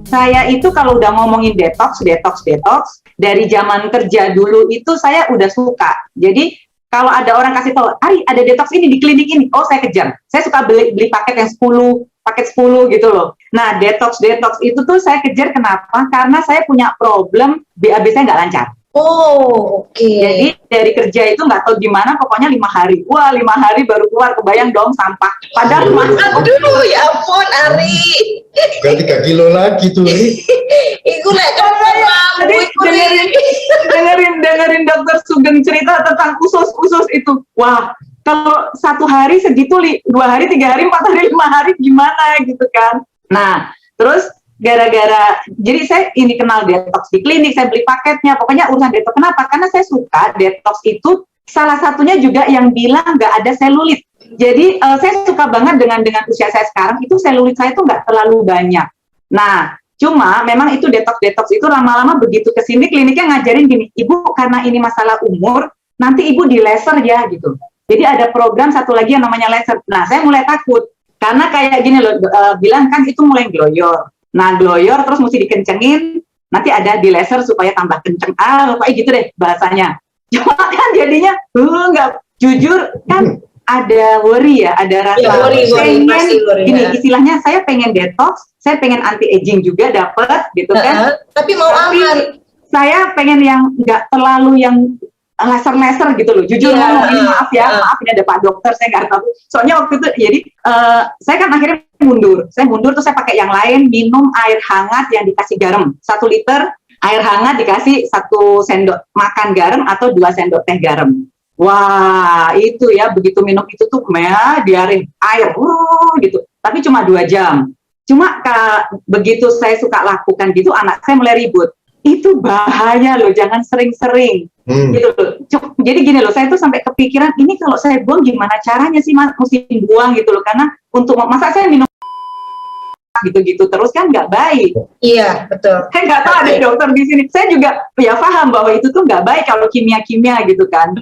Saya itu kalau udah ngomongin detox, dari zaman kerja dulu itu saya udah suka. Jadi kalau ada orang kasih tahu, Ari ada detox ini di klinik ini, oh saya kejar. Saya suka beli paket yang 10, paket 10 gitu loh. Nah detox itu tuh saya kejar kenapa? Karena saya punya problem BAB saya nggak lancar. Oh, oke. Jadi dari kerja itu nggak tahu gimana, pokoknya 5 hari. Wah 5 hari baru keluar, kebayang dong sampah. Padahal aduh ya ampun Ari. Bukan 3 kilo lagi tuh. Iku lek dengerin dokter Sugeng cerita tentang usus itu. Wah kalau 1 hari segitu, 2 hari, 3 hari, 4 hari, 5 hari gimana gitu kan. Nah terus gara-gara, jadi saya ini kenal detox di klinik, saya beli paketnya, pokoknya urusan detox. Kenapa? Karena saya suka detox itu, salah satunya juga yang bilang nggak ada selulit. Jadi saya suka banget dengan usia saya sekarang, itu selulit saya itu nggak terlalu banyak. Nah, cuma memang itu detox itu lama-lama begitu kesini kliniknya ngajarin gini, Ibu karena ini masalah umur, nanti Ibu di laser ya gitu. Jadi ada program satu lagi yang namanya laser. Nah, saya mulai takut, karena kayak gini loh, bilang kan itu mulai gloyor. Nah gloyor terus mesti dikencengin, nanti ada di laser supaya tambah kenceng, kayak gitu deh bahasanya. Cuma kan jadinya nggak, jujur kan ada worry ya, ada rasa pengen gini, istilahnya saya pengen detox, saya pengen anti aging juga dapet gitu kan, tapi mau aman. Saya pengen yang nggak terlalu yang laser gitu loh, jujur ngomong ini maaf ini ada Pak Dokter, saya nggak tahu. Soalnya waktu itu jadi saya kan akhirnya mundur terus saya pakai yang lain, minum air hangat yang dikasih garam 1 liter air hangat dikasih 1 sendok makan garam atau 2 sendok teh garam. Wah itu ya begitu minum itu tuh diare air gitu, tapi cuma 2 jam. Cuma begitu saya suka lakukan gitu, anak saya mulai ribut. Itu bahaya loh, jangan sering-sering gitu loh. Jadi gini loh, saya tuh sampai kepikiran ini kalau saya buang gimana caranya sih mesti buang gitu loh, karena untuk masa saya minum gitu terus kan nggak baik. Iya betul. Kan nggak tahu ada dokter di sini. Saya juga ya paham bahwa itu tuh nggak baik kalau kimia gitu kan.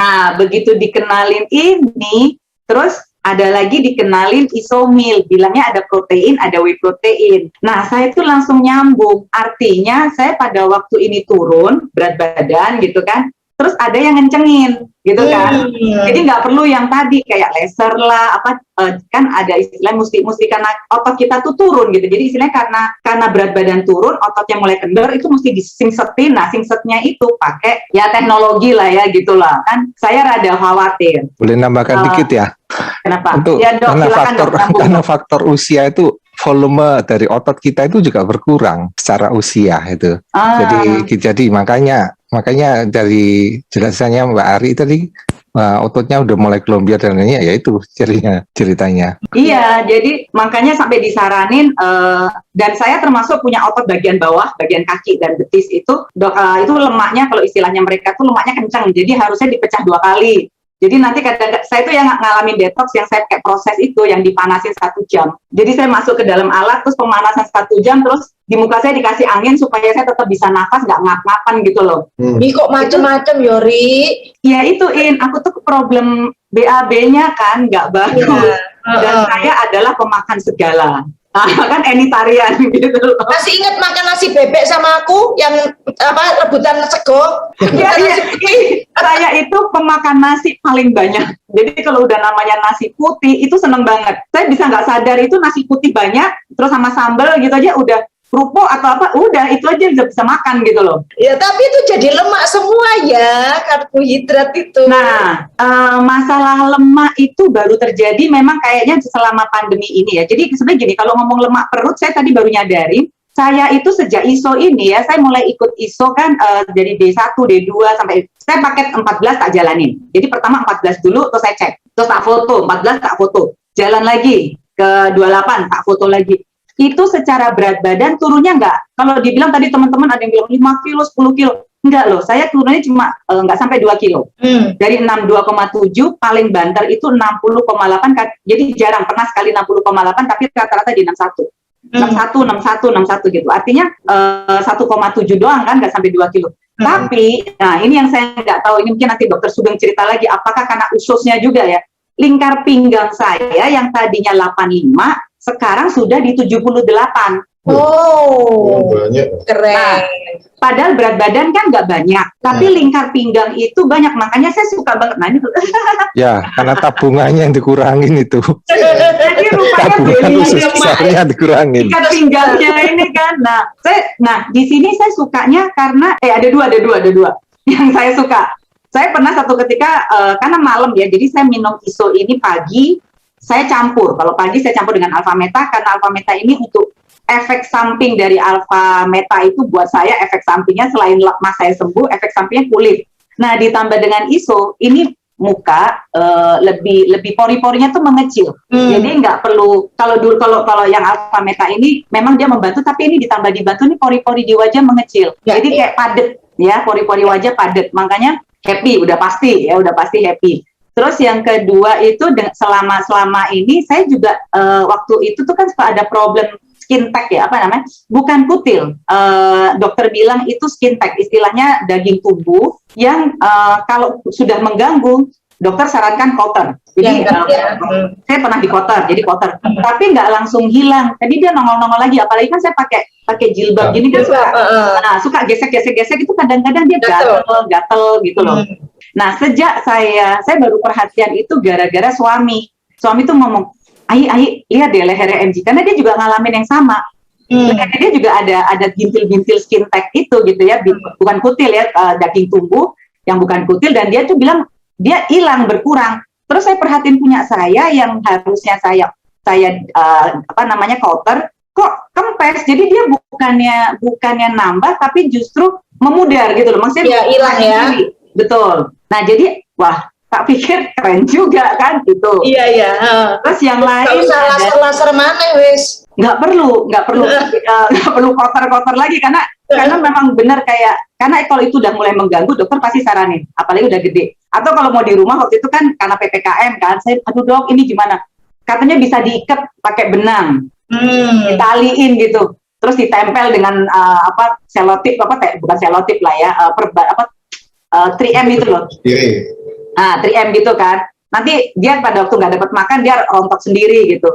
Nah begitu dikenalin ini, terus ada lagi dikenalin isomil, bilangnya ada protein, ada whey protein. Nah, saya itu langsung nyambung. Artinya, saya pada waktu ini turun berat badan gitu kan, terus ada yang ngencengin gitu kan. Jadi nggak perlu yang tadi kayak laser lah, kan ada istilah mesti karena otot kita tuh turun gitu. Jadi istilahnya karena berat badan turun, ototnya mulai kendor, itu mesti disingsetin. Nah, singsetnya itu pakai ya teknologi lah ya gitulah kan. Saya rada khawatir. Boleh nambahkan dikit ya? Kenapa? Untuk ya, dok, karena faktor usia itu volume dari otot kita itu juga berkurang secara usia itu. Jadi makanya dari jelasannya Mbak Ari tadi ototnya udah mulai gelombiar dan lainnya, ya itu ceritanya. Iya, jadi makanya sampai disaranin dan saya termasuk punya otot bagian bawah, bagian kaki dan betis itu lemaknya, kalau istilahnya mereka tuh lemaknya kencang, jadi harusnya dipecah 2 kali. Jadi nanti kadang saya itu yang ngalamin detox yang saya pakai proses itu yang dipanasin 1 jam. Jadi saya masuk ke dalam alat terus pemanasan 1 jam, terus di muka saya dikasih angin supaya saya tetap bisa nafas, nggak ngap-ngapan gitu loh. Ih kok macem-macem Yori? Ya itu aku tuh problem BAB-nya kan nggak bagus dan saya adalah pemakan segala. Kan enitarian gitu loh. Masih ingat makan nasi bebek sama aku yang rebutan sego? Iya. Saya itu pemakan nasi paling banyak. Jadi kalau udah namanya nasi putih itu seneng banget. Saya bisa nggak sadar itu nasi putih banyak, terus sama sambal gitu aja udah kerupuk atau udah itu aja bisa makan gitu loh. Ya tapi itu jadi lemak semua ya, karbohidrat itu. Nah, masalah lemak itu baru terjadi memang kayaknya selama pandemi ini ya. Jadi sebenarnya gini, kalau ngomong lemak perut, saya tadi baru nyadarin, saya itu sejak ISO ini ya, saya mulai ikut ISO kan dari D1, D2 sampai saya paket 14 tak jalanin. Jadi pertama 14 dulu, terus saya cek, terus tak foto, 14 tak foto, jalan lagi ke 28 tak foto lagi. Itu secara berat badan turunnya nggak? Kalau dibilang tadi teman-teman ada yang bilang 5 kilo, 10 kilo. Enggak loh, saya turunnya cuma nggak sampai 2 kilo. Dari 62,7, paling banter itu 60,8. Jadi jarang, pernah sekali 60,8, tapi rata-rata di 61. 61 gitu. Artinya 1,7 doang kan, nggak sampai 2 kilo. Tapi, nah ini yang saya nggak tahu, ini mungkin nanti dokter Sugeng cerita lagi, apakah karena ususnya juga ya. Lingkar pinggang saya yang tadinya 85, sekarang sudah di 78. Oh, banyak. keren. Padahal berat badan kan nggak banyak, tapi lingkar pinggang itu banyak. Makanya saya suka banget. Nah, ini Ya, karena tabungannya yang dikurangin itu. jadi rupanya Tabungan belly usus besarnya dikurangin. lingkar pinggangnya ini kan. Nah, di sini saya sukanya karena ada dua yang saya suka. Saya pernah satu ketika karena malam ya, jadi saya minum ISO ini pagi, saya campur. Kalau pagi saya campur dengan Alpha Meta, karena Alpha Meta ini untuk efek samping dari Alpha Meta itu buat saya efek sampingnya selain lemas saya sembuh, efek sampingnya kulit. Nah, ditambah dengan ISO, ini muka lebih pori-porinya tuh mengecil. Jadi nggak perlu kalau yang Alpha Meta ini memang dia membantu, tapi ini ditambah dibantu nih pori-pori di wajah mengecil. Jadi kayak padet ya, pori-pori wajah padet. Makanya happy, udah pasti happy. Terus yang kedua itu selama ini saya juga waktu itu tuh kan suka ada problem skin tag ya, bukan kutil. Dokter bilang itu skin tag, istilahnya daging tubuh yang kalau sudah mengganggu, dokter sarankan kotor. Jadi saya pernah di kotor, tapi nggak langsung hilang. Tadi dia nongol-nongol lagi, apalagi kan saya pakai jilbab gini kan suka gesek-gesek itu kadang-kadang dia gatel gitu loh. Nah, sejak saya baru perhatian itu gara-gara suami tuh ngomong, Ai, lihat deh lehernya MG, karena dia juga ngalamin yang sama. Dia juga ada bintil-bintil skin tag itu gitu ya, bukan kutil ya, daging tubuh yang bukan kutil, dan dia tuh bilang dia hilang, berkurang. Terus saya perhatiin punya saya yang harusnya saya counter, kok kempes. Jadi dia bukannya nambah, tapi justru memudar gitu loh. Maksudnya hilang ya. Betul. Nah, jadi wah, tak pikir keren juga kan gitu. Iya. Terus yang lain nggak usah laser mana wes. Nggak perlu kotor lagi karena memang benar karena kalau itu udah mulai mengganggu, dokter pasti saranin, apalagi udah gede. Atau kalau mau di rumah waktu itu kan karena PPKM kan, saya aduh dok ini gimana? Katanya bisa diikat pakai benang, ditaliin gitu, terus ditempel dengan selotip bukan selotip lah ya, 3M itu loh. 3M gitu kan. Nanti dia pada waktu nggak dapat makan dia rontok sendiri gitu.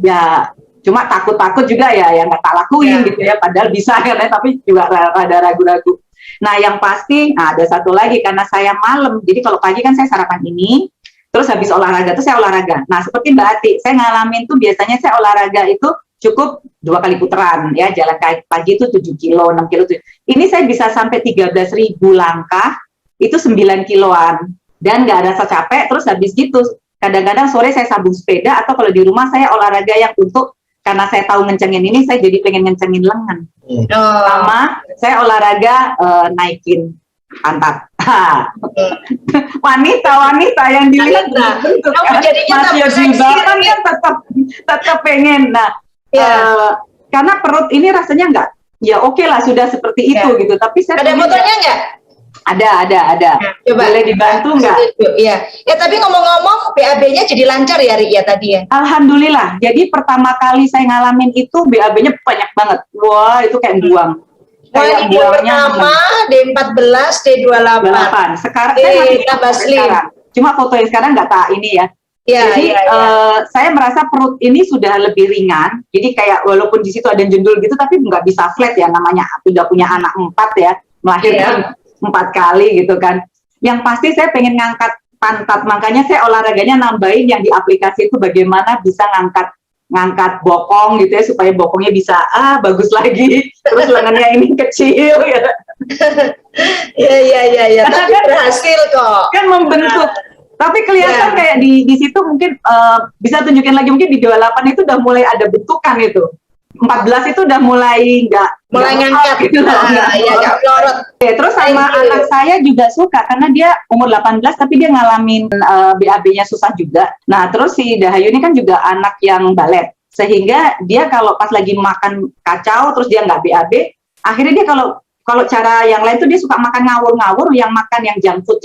Ya cuma takut juga ya nggak tak lakuin gitu ya. Padahal bisa kan ya, tapi juga rada ragu-ragu. Nah yang pasti, ada satu lagi karena saya malam. Jadi kalau pagi kan saya sarapan ini, terus habis olahraga tuh saya olahraga. Nah seperti Mbak Ati, saya ngalamin tuh biasanya saya olahraga itu cukup 2 kali putaran ya, jalan pagi itu 7 kilo, 6 kilo. Ini saya bisa sampai 13.000 langkah, itu 9 kiloan. Dan nggak ada rasa capek, terus habis gitu, kadang-kadang sore saya sambung sepeda, atau kalau di rumah saya olahraga yang karena saya tahu ngencengin ini, saya jadi pengen ngencengin lengan. Sama, saya olahraga naikin pantat. Wanita yang dilihat bentuk kan, masih jilbaban kan tetap pengen. Nah, karena perut ini rasanya nggak, ya oke lah sudah seperti itu gitu. Tapi saya ada motornya nggak? Ada. Coba boleh dibantu nggak? Iya. Ya tapi ngomong-ngomong, BAB-nya jadi lancar ya Ri ya tadi ya? Alhamdulillah. Jadi pertama kali saya ngalamin itu BAB-nya banyak banget. Wah itu kayak buang. Kayak buangnya pertama, D14, D28. Sekarang saya masih tambah slim. Cuma foto yang sekarang nggak tak ini ya. Jadi saya merasa perut ini sudah lebih ringan. Jadi kayak walaupun di situ ada jendul gitu, tapi nggak bisa flat ya, namanya udah punya anak 4 ya, melahirkan 4 kali gitu kan. Yang pasti saya pengen ngangkat pantat, makanya saya olahraganya nambahin yang di aplikasi itu bagaimana bisa ngangkat bokong gitu ya, supaya bokongnya bisa bagus lagi, terus lengannya ini kecil ya. Iya. Tapi kan berhasil kok. Kan membentuk. Tapi kelihatan kayak di situ mungkin bisa tunjukin lagi, mungkin di 28 itu udah mulai ada bentukan itu. 14 itu udah mulai ngangkat gitu loh. Nggak melorot. Terus sama anak saya juga suka karena dia umur 18 tapi dia ngalamin BAB-nya susah juga. Nah, terus si Dahayu ini kan juga anak yang balet. Sehingga dia kalau pas lagi makan kacau terus dia nggak BAB, akhirnya dia kalau cara yang lain tuh dia suka makan ngawur-ngawur, yang makan yang junk food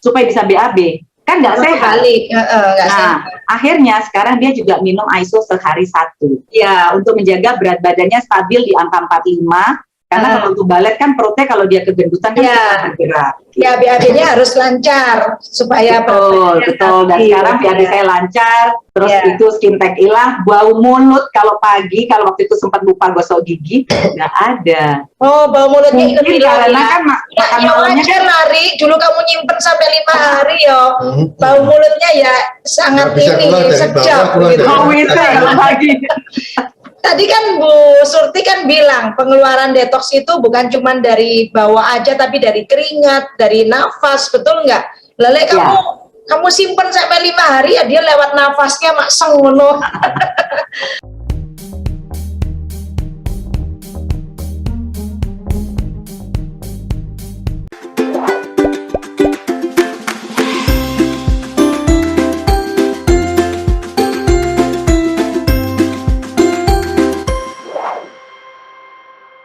supaya bisa BAB. Kan nggak sehat. Nah, akhirnya sekarang dia juga minum ISO sehari 1. Ya, untuk menjaga berat badannya stabil di angka 45. Karena kalau untuk balet kan perutnya kalau dia kegendutan kan Ya. susah bergerak. Ya, BAB-nya harus lancar supaya Betul, betul. Dan sekarang BAB saya lancar, terus Ya. itu skin tag hilang, bau mulut kalau pagi, kalau waktu itu sempat lupa gosok gigi, nggak ada. Oh, bau mulutnya ikut Mungkin hilang karena ya. kan Ya, makan yang malamnya wajar Mari, dulu kamu nyimpen sampai 5 hari yo. Bau mulutnya ya sangat Nggak bisa ini keluar dari sejak bawah, keluar gitu. dari bau WC kalau pagi. Tadi kan Bu Surti kan bilang pengeluaran detox itu bukan cuma dari bawah aja tapi dari keringat, dari nafas, betul nggak? Lele kamu simpen sampai 5 hari ya dia lewat nafasnya mak ngono.